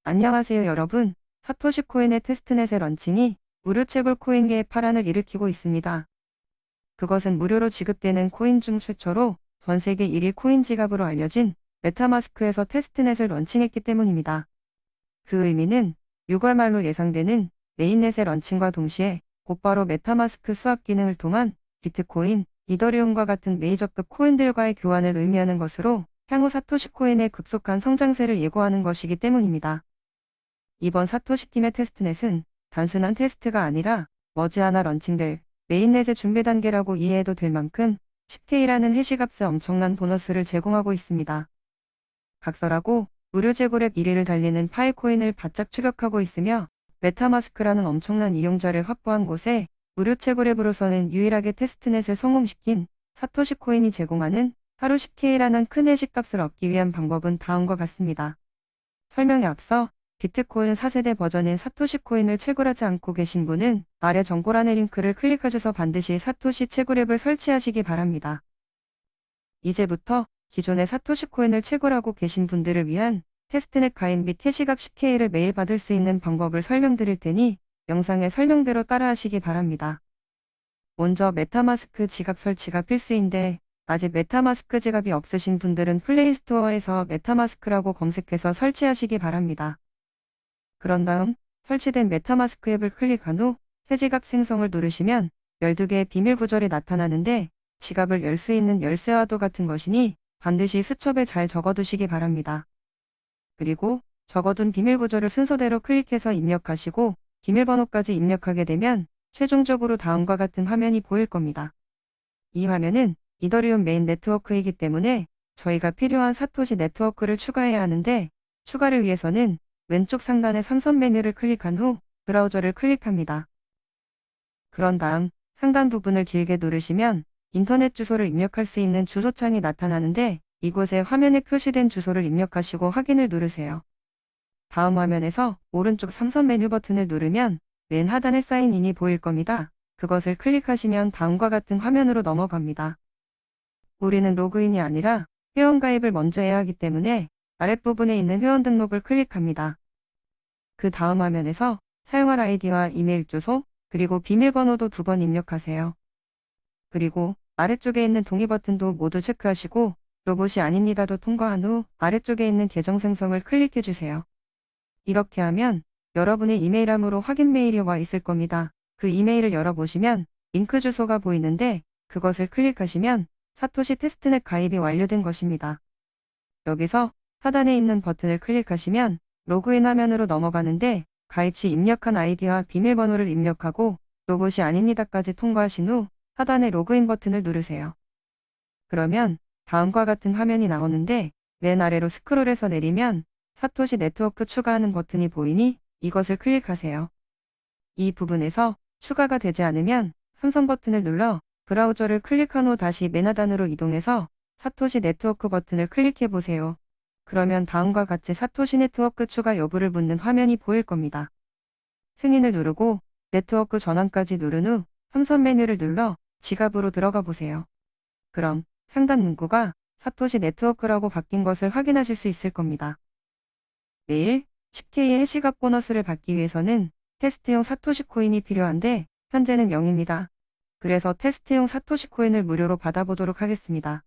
안녕하세요 여러분. 사토시 코인의 테스트넷의 런칭이 무료 채굴 코인계의 파란을 일으키고 있습니다. 그것은 무료로 지급되는 코인 중 최초로 전 세계 1위 코인 지갑으로 알려진 메타마스크에서 테스트넷을 런칭했기 때문입니다. 그 의미는 6월 말로 예상되는 메인넷의 런칭과 동시에 곧바로 메타마스크 수합 기능을 통한 비트코인, 이더리움과 같은 메이저급 코인들과의 교환을 의미하는 것으로 향후 사토시 코인의 급속한 성장세를 예고하는 것이기 때문입니다. 이번 사토시팀의 테스트넷은 단순한 테스트가 아니라 머지않아 런칭될 메인넷의 준비 단계라고 이해해도 될 만큼 10K라는 해시값의 엄청난 보너스를 제공하고 있습니다. 각설하고 무료 제고랩 1위를 달리는 파이코인을 바짝 추격하고 있으며 메타마스크라는 엄청난 이용자를 확보한 곳에 무료 채굴앱으로서는 유일하게 테스트넷을 성공시킨 사토시 코인이 제공하는 하루 10K라는 큰 해시값을 얻기 위한 방법은 다음과 같습니다. 설명에 앞서 비트코인 4세대 버전인 사토시 코인을 채굴하지 않고 계신 분은 아래 정보란의 링크를 클릭하셔서 반드시 사토시 채굴앱을 설치하시기 바랍니다. 이제부터 기존의 사토시 코인을 채굴하고 계신 분들을 위한 테스트넷 가입 및 해시값 10K를 매일 받을 수 있는 방법을 설명드릴 테니 영상의 설명대로 따라하시기 바랍니다. 먼저 메타마스크 지갑 설치가 필수인데 아직 메타마스크 지갑이 없으신 분들은 플레이스토어에서 메타마스크라고 검색해서 설치하시기 바랍니다. 그런 다음 설치된 메타마스크 앱을 클릭한 후 새 지갑 생성을 누르시면 12개의 비밀 구절이 나타나는데 지갑을 열 수 있는 열쇠와도 같은 것이니 반드시 수첩에 잘 적어두시기 바랍니다. 그리고 적어둔 비밀 구절을 순서대로 클릭해서 입력하시고 비밀번호까지 입력하게 되면 최종적으로 다음과 같은 화면이 보일 겁니다. 이 화면은 이더리움 메인 네트워크이기 때문에 저희가 필요한 사토시 네트워크를 추가해야 하는데 추가를 위해서는 왼쪽 상단의 삼선 메뉴를 클릭한 후 브라우저를 클릭합니다. 그런 다음 상단 부분을 길게 누르시면 인터넷 주소를 입력할 수 있는 주소창이 나타나는데 이곳에 화면에 표시된 주소를 입력하시고 확인을 누르세요. 다음 화면에서 오른쪽 삼선 메뉴 버튼을 누르면 맨 하단에 사인인이 보일 겁니다. 그것을 클릭하시면 다음과 같은 화면으로 넘어갑니다. 우리는 로그인이 아니라 회원가입을 먼저 해야 하기 때문에 아랫부분에 있는 회원 등록을 클릭합니다. 그 다음 화면에서 사용할 아이디와 이메일 주소 그리고 비밀번호도 2번 입력하세요. 그리고 아래쪽에 있는 동의 버튼도 모두 체크하시고 로봇이 아닙니다도 통과한 후 아래쪽에 있는 계정 생성을 클릭해주세요. 이렇게 하면 여러분의 이메일함으로 확인 메일이 와 있을 겁니다. 그 이메일을 열어보시면 링크 주소가 보이는데 그것을 클릭하시면 사토시 테스트넷 가입이 완료된 것입니다. 여기서 하단에 있는 버튼을 클릭하시면 로그인 화면으로 넘어가는데 가입 시 입력한 아이디와 비밀번호를 입력하고 로봇이 아닙니다까지 통과하신 후 하단의 로그인 버튼을 누르세요. 그러면 다음과 같은 화면이 나오는데 맨 아래로 스크롤해서 내리면 사토시 네트워크 추가하는 버튼이 보이니 이것을 클릭하세요. 이 부분에서 추가가 되지 않으면 삼선 버튼을 눌러 브라우저를 클릭한 후 다시 맨 하단으로 이동해서 사토시 네트워크 버튼을 클릭해 보세요. 그러면 다음과 같이 사토시 네트워크 추가 여부를 묻는 화면이 보일 겁니다. 승인을 누르고 네트워크 전환까지 누른 후 삼선 메뉴를 눌러 지갑으로 들어가 보세요. 그럼 상단 문구가 사토시 네트워크라고 바뀐 것을 확인하실 수 있을 겁니다. 매일 10K의 해시값 보너스를 받기 위해서는 테스트용 사토시 코인이 필요한데 현재는 0입니다. 그래서 테스트용 사토시 코인을 무료로 받아보도록 하겠습니다.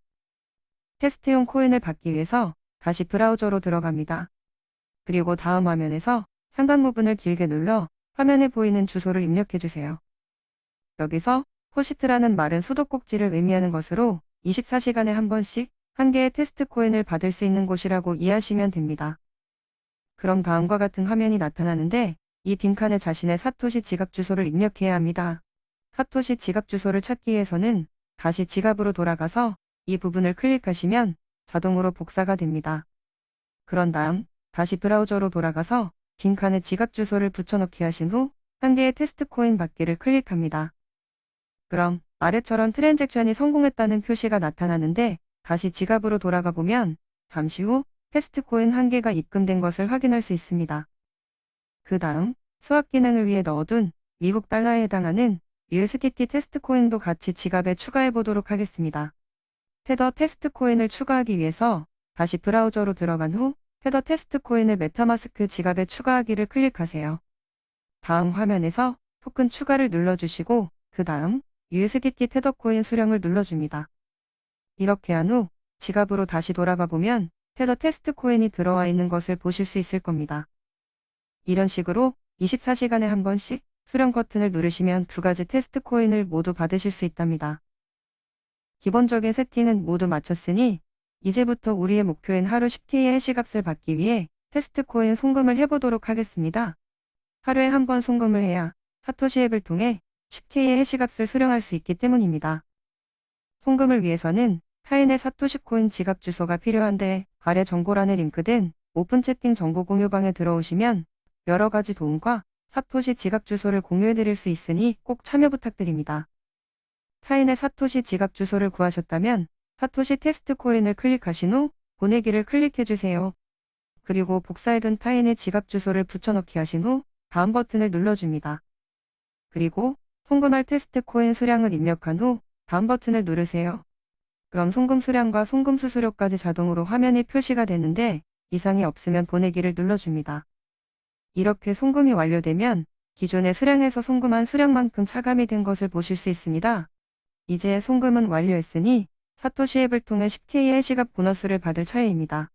테스트용 코인을 받기 위해서 다시 브라우저로 들어갑니다. 그리고 다음 화면에서 상단 부분을 길게 눌러 화면에 보이는 주소를 입력해주세요. 여기서 포시트라는 말은 수도꼭지를 의미하는 것으로 24시간에 한 번씩 한 개의 테스트 코인을 받을 수 있는 곳이라고 이해하시면 됩니다. 그럼 다음과 같은 화면이 나타나는데 이 빈칸에 자신의 사토시 지갑 주소를 입력해야 합니다. 사토시 지갑 주소를 찾기 위해서는 다시 지갑으로 돌아가서 이 부분을 클릭하시면 자동으로 복사가 됩니다. 그런 다음 다시 브라우저로 돌아가서 빈칸에 지갑 주소를 붙여넣기 하신 후 한 개의 테스트 코인 받기를 클릭합니다. 그럼 아래처럼 트랜잭션이 성공했다는 표시가 나타나는데 다시 지갑으로 돌아가 보면 잠시 후 테스트 코인 한 개가 입금된 것을 확인할 수 있습니다. 그 다음 수합 기능을 위해 넣어둔 미국 달러에 해당하는 USDT 테스트 코인도 같이 지갑에 추가해 보도록 하겠습니다. 테더 테스트 코인을 추가하기 위해서 다시 브라우저로 들어간 후 테더 테스트 코인을 메타마스크 지갑에 추가하기를 클릭하세요. 다음 화면에서 토큰 추가를 눌러주시고 그 다음 USDT 테더 코인 수령을 눌러줍니다. 이렇게 한 후 지갑으로 다시 돌아가 보면 테더 테스트 코인이 들어와 있는 것을 보실 수 있을 겁니다. 이런 식으로 24시간에 한 번씩 수령 버튼을 누르시면 두 가지 테스트 코인을 모두 받으실 수 있답니다. 기본적인 세팅은 모두 마쳤으니 이제부터 우리의 목표인 하루 10K의 해시값을 받기 위해 테스트 코인 송금을 해보도록 하겠습니다. 하루에 한 번 송금을 해야 사토시 앱을 통해 10K의 해시값을 수령할 수 있기 때문입니다. 송금을 위해서는 타인의 사토시 코인 지갑 주소가 필요한데 아래 정보란에 링크된 오픈 채팅 정보 공유방에 들어오시면 여러 가지 도움과 사토시 지갑 주소를 공유해 드릴 수 있으니 꼭 참여 부탁드립니다. 타인의 사토시 지갑 주소를 구하셨다면 사토시 테스트 코인을 클릭하신 후 보내기를 클릭해 주세요. 그리고 복사해둔 타인의 지갑 주소를 붙여넣기 하신 후 다음 버튼을 눌러줍니다. 그리고 송금할 테스트 코인 수량을 입력한 후 다음 버튼을 누르세요. 그럼 송금 수량과 송금 수수료까지 자동으로 화면에 표시가 되는데 이상이 없으면 보내기를 눌러줍니다. 이렇게 송금이 완료되면 기존의 수량에서 송금한 수량만큼 차감이 된 것을 보실 수 있습니다. 이제 송금은 완료했으니 사토시 앱을 통해 10K의 해시값 보너스를 받을 차례입니다.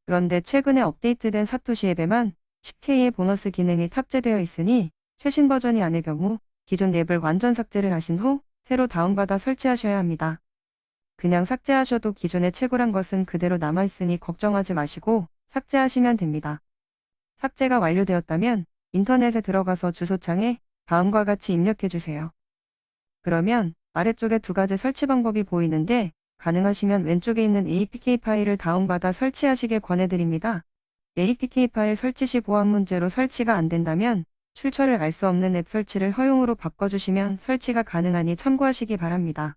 그런데 최근에 업데이트된 사토시 앱에만 10K의 보너스 기능이 탑재되어 있으니 최신 버전이 아닐 경우 기존 앱을 완전 삭제를 하신 후 새로 다운받아 설치하셔야 합니다. 그냥 삭제하셔도 기존의 채굴한 것은 그대로 남아있으니 걱정하지 마시고 삭제하시면 됩니다. 삭제가 완료되었다면 인터넷에 들어가서 주소창에 다음과 같이 입력해주세요. 그러면 아래쪽에 두 가지 설치 방법이 보이는데 가능하시면 왼쪽에 있는 APK 파일을 다운받아 설치하시길 권해드립니다. APK 파일 설치 시 보안 문제로 설치가 안 된다면 출처를 알 수 없는 앱 설치를 허용으로 바꿔주시면 설치가 가능하니 참고하시기 바랍니다.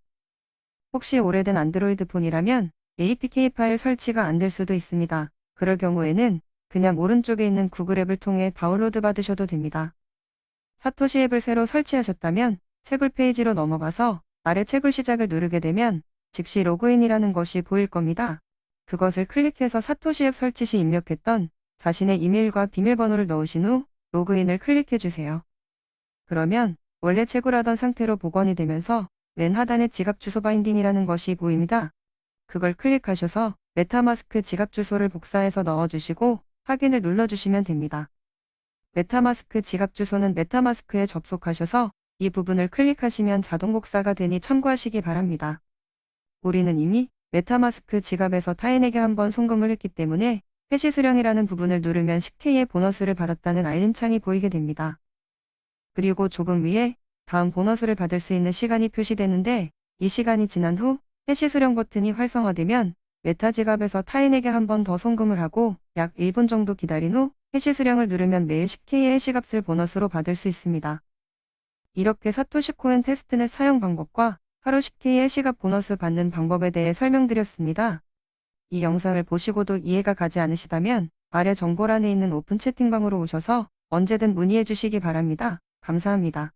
혹시 오래된 안드로이드 폰이라면 APK 파일 설치가 안 될 수도 있습니다. 그럴 경우에는 그냥 오른쪽에 있는 구글 앱을 통해 다운로드 받으셔도 됩니다. 사토시 앱을 새로 설치하셨다면 채굴 페이지로 넘어가서 아래 채굴 시작을 누르게 되면 즉시 로그인이라는 것이 보일 겁니다. 그것을 클릭해서 사토시 앱 설치 시 입력했던 자신의 이메일과 비밀번호를 넣으신 후 로그인을 클릭해주세요. 그러면 원래 채굴하던 상태로 복원이 되면서 맨 하단에 지갑 주소 바인딩이라는 것이 보입니다. 그걸 클릭하셔서 메타마스크 지갑 주소를 복사해서 넣어주시고 확인을 눌러주시면 됩니다. 메타마스크 지갑 주소는 메타마스크에 접속하셔서 이 부분을 클릭하시면 자동 복사가 되니 참고하시기 바랍니다. 우리는 이미 메타마스크 지갑에서 타인에게 한번 송금을 했기 때문에 해시 수령이라는 부분을 누르면 10K의 보너스를 받았다는 알림창이 보이게 됩니다. 그리고 조금 위에 다음 보너스를 받을 수 있는 시간이 표시되는데 이 시간이 지난 후 해시 수령 버튼이 활성화되면 메타 지갑에서 타인에게 한 번 더 송금을 하고 약 1분 정도 기다린 후 해시 수령을 누르면 매일 10K의 해시값을 보너스로 받을 수 있습니다. 이렇게 사토시 코인 테스트넷 사용 방법과 하루 10K의 해시값 보너스 받는 방법에 대해 설명드렸습니다. 이 영상을 보시고도 이해가 가지 않으시다면 아래 정보란에 있는 오픈 채팅방으로 오셔서 언제든 문의해 주시기 바랍니다. 감사합니다.